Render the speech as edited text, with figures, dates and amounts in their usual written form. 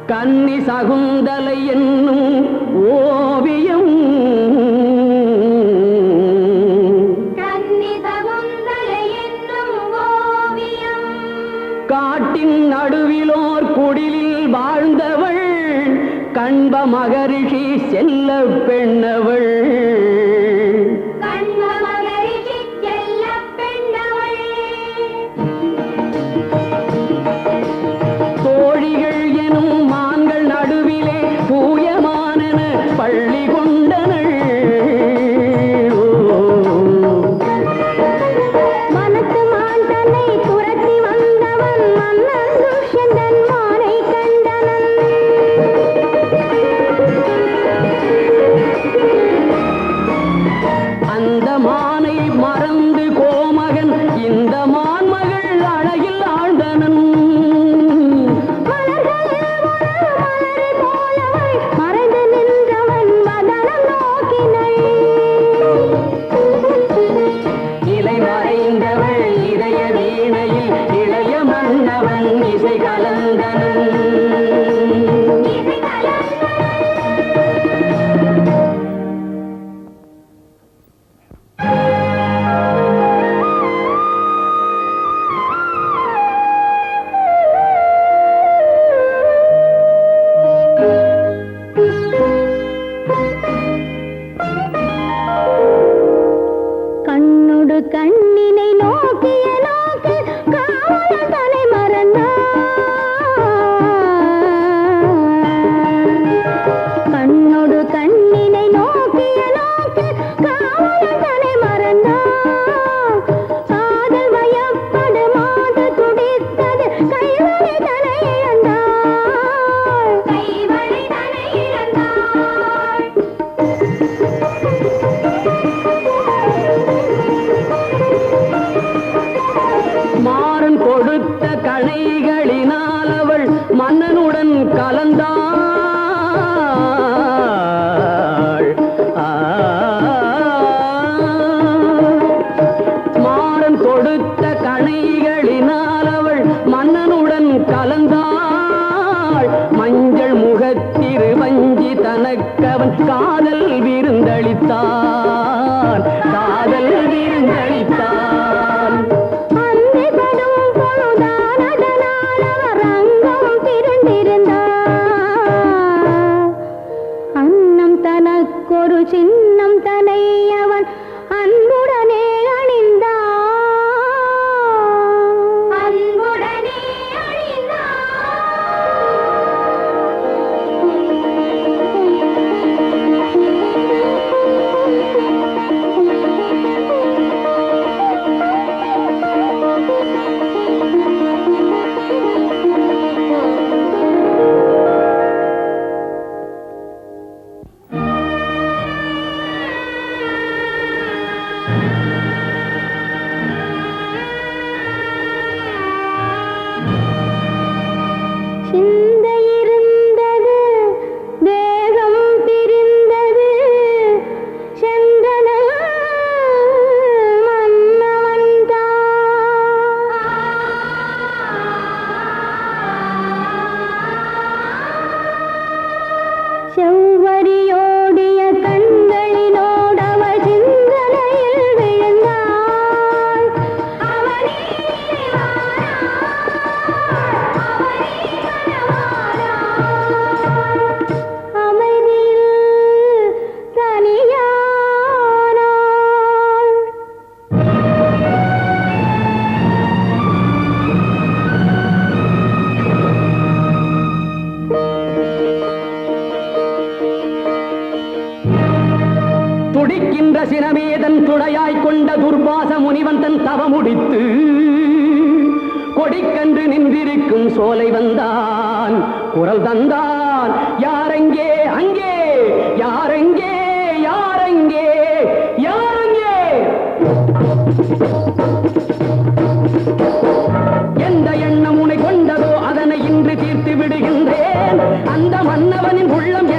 கன்னி சகுந்தலை என்னும் ஓவியம் காட்டின் நடுவிலோர் குடிலில் வாழ்ந்தவள் கண்ப மகரிஷி செல்ல பெண்ணவள் தோழிகள் எனும் மான்கள் நடுவிலே தூயமானன பள்ளி கொண்டனள் அந்த மானை மறந்து கோமகன் இந்த மான்மகள் அழகில் ஆழ்ந்தனன் மறைந்து நின்றவன் மதனம் நோக்கினள் இலை மறைந்தவள் இதய வீணையில் இளைய மன்னவன் இசை கலந்தனன் கண்ணினை நோக்கிய நோக்கு காவலன் தலை மறந்தான் கண்ணோடு கண்ணினை நோக்கிய நோக்கு காவலன் தலை மறந்தான் காதல் வயப்படு மாது துடித்தது கைவழி தலை இழந்தாள் மாறன் கொடுத்த கணைகளினால் அவள் மன்னனுடன் கலந்தாள் மாறன் கொடுத்த கணைகளினால் அவள் மன்னனுடன் கலந்தாள் மஞ்சள் முகத்திரு வஞ்சி தனக்கவன் காதல் விருந்தளித்தான் காதல் விருந்தளித்தான் அன்னம் தனக்கொரு சின்னம் தனை அவன் அன்புடனே செவ்வரியோடிய கண்களினோடவள் சிந்தனையில் விழுந்தாள் அமைதியில் தனியானாள் துடிக்கின்ற சினமேதன் துடையாய் கொண்ட துர்வாச முனிவன் தன் தவமுடித்து கொடிக்கன்று நின்றிருக்கும் சோலை வந்தான் குரல் தந்தான் யாரெங்கே அங்கே யாரெங்கே யாரெங்கே யாரெங்கே எந்த எண்ணம் உனை கொண்டதோ அதனை இன்று தீர்த்து விடுகின்றேன் அந்த மன்னவனின் உள்ளம்